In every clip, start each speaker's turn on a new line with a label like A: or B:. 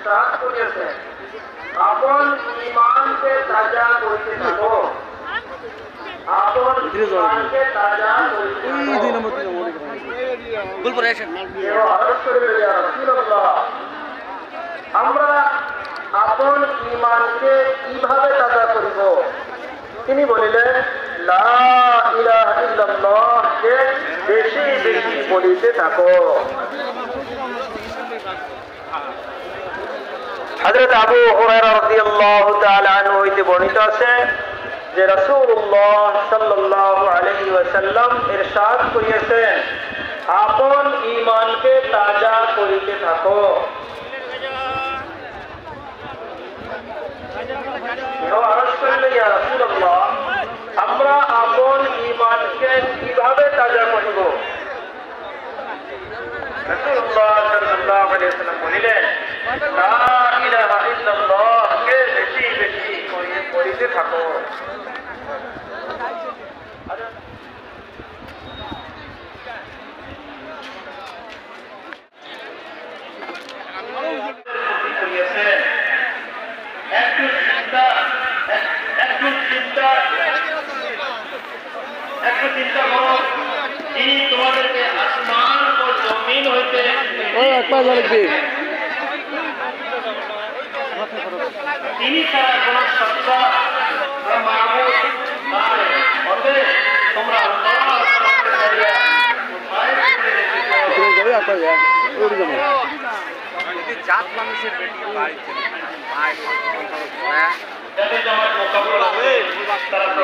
A: ইরশাদ করেছেন, আপন ঈমানকে তাজা করতে থাকো, আপন ঈমানকে তাজা করতে থাকো। আমরা আপন ঈমানকে কিভাবে তাজা করিব? তিনি বলিলেন, লা ইলাহা ইল্লাল্লাহকে বেশি বেশি বলিতে থাকো। হযরত আবু হুরায়রা রাদিয়াল্লাহু তাআলা আনহু হইতে বর্ণিত আছে যে রাসূলুল্লাহ সাল্লাল্লাহু আলাইহি ওয়াসাল্লাম ইরশাদ করিয়াছেন, আপন ঈমানকে তাজা করিতে থাকো। আমরা আপন ঈমানকে কিভাবে তাজা করিব? রাসূলুল্লাহ সাল্লাল্লাহু আলাইহি ওয়াসাল্লাম বলিলেন, লা ইলাহা ইল্লাল্লাহকে বেশি বেশি পড়িতে থাকো। একটু চিন্তা করো, যিনি তোমাদেরকে আসমান ও জমিন হইতে তিনি ছাড়া কোন সত্তা বা মাবুদ নাই। অতএব তোমরা জাত মানুষের যাদের জমার মোকাবিলা হবে তারা তো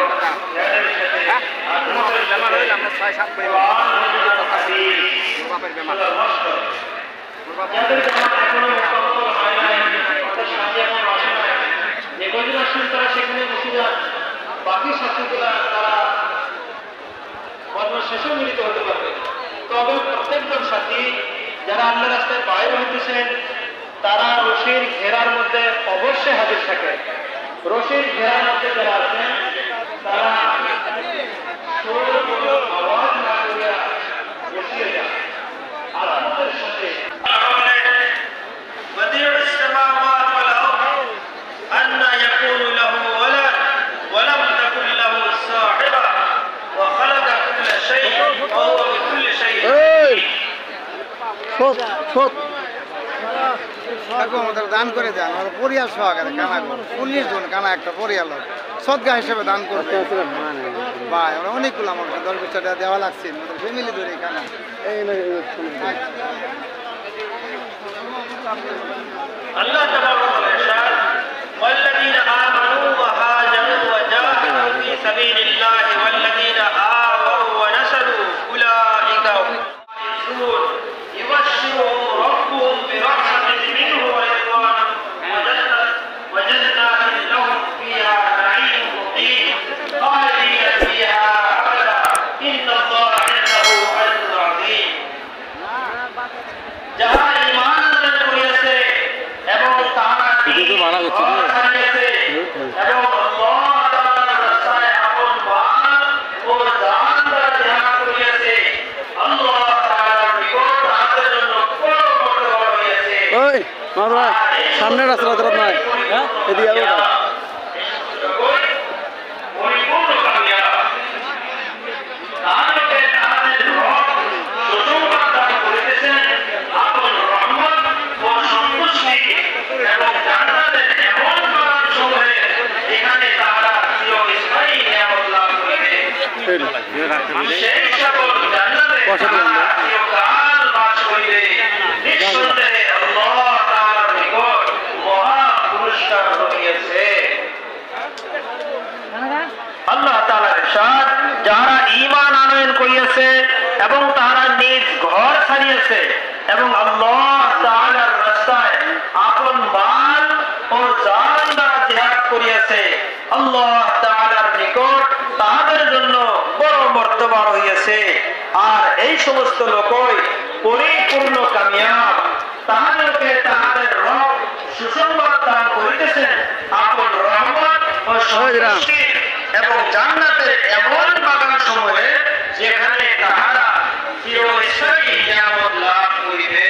A: সেখানে বসে যান, বাকি সাথীগুলা তারা বর্ণ শেষে মিলিত হতে পারবে। তবে প্রত্যেকজন সাথী যারা আল্লাহ রাস্তায় বাইরে হইতেছেন তারা রশির ঘেরার মধ্যে অবশ্যই হাজির থাকে। রশির ঘেরার মধ্যে যারা আছেন তারা আওয়াজ না করিয়া বসিয়ে যান। আর আমাদের সাথে দান করে দেন, পরিয়াল সহকারে কানা 19 জন কানা একটা পরিয়াল সদগা হিসেবে দান করতে ভাই। আমরা অনেকগুলো আমাকে 10-20 টাকা দেওয়া লাগছে ফ্যামিলি ধরে কানা। আল্লাহ তাআলা বলেন, ওয়াল্লাযীনা আমানু ওয়া হাজারু ওয়া জাহাদু ফী সাবিলিল্লাহি ওয়াল্লাযীনা আওয়াউ ওয়া নাসারু উলাইকা হুমুল ইউবাশশিরুহুম রাব্বুহুম বিরাহমাতিন মিনহু ওয়া রিদওয়ানিন ওয়া জান্নাতিন লাহুম ফীহা নাঈমুন মুকিম খালিদিনা ফীহা আবাদা ইন্নাল্লাহা ইনদাহু আজরুন আযীম। যারা ঈমান করিয়াছে এবং তারা মানা করছে এবং আল্লাহ তাআলার রাস্তায় আপন মাল ও জান দ্বারা ত্যাগ করিয়াছে, আল্লাহ তাআলার নিকট তাদের জন্য বড় মর্যাদা রয়েছে। ওই মামা সামনে রাস্তা ধরত নাই, হ্যাঁ এদিকে আলো পরিপূর্ণ কামিয়াব। তাদেরকে তাদের রব সুসংবাদ দান করিতেছেন আপন রহমত ও সন্তুষ্টি এবং জান্নাতের এমন বাগানসমূহে যেখানে তারা চিরস্থায়ী নিয়ামত লাভ করিবে। সেই সকল জান্নাতে তারা চিরকাল বাস করিবে। নিঃসন্দেহে আল্লাহ তাআলার নিকট মহা পুরস্কার রয়েছে। আল্লাহ তাআলার ইরশাদ, যারা ঈমান আনয়ন করিয়াছে এবং তারা নিজ ঘর ছাড়িয়েছে এবং আল্লাহ তাআলার রাস্তায় আপন মাল ও জান দ্বারা জিহাদ করিয়াছে, আল্লাহ তাআলার নিকট তাদের জন্য বড় মর্তবা রয়েছে। আর এই সমস্ত লোকই পরিপূর্ণ কামিয়াব। তাদেরকে তাদের রব সুসংবাদ দান করিতেছেন আপন রহমত ও সন্তুষ্টি এবং জান্নাতের এমন বাগান সমূহে যেখানে তাহারা চিরস্থায়ী নিয়ামত লাভ করিবে।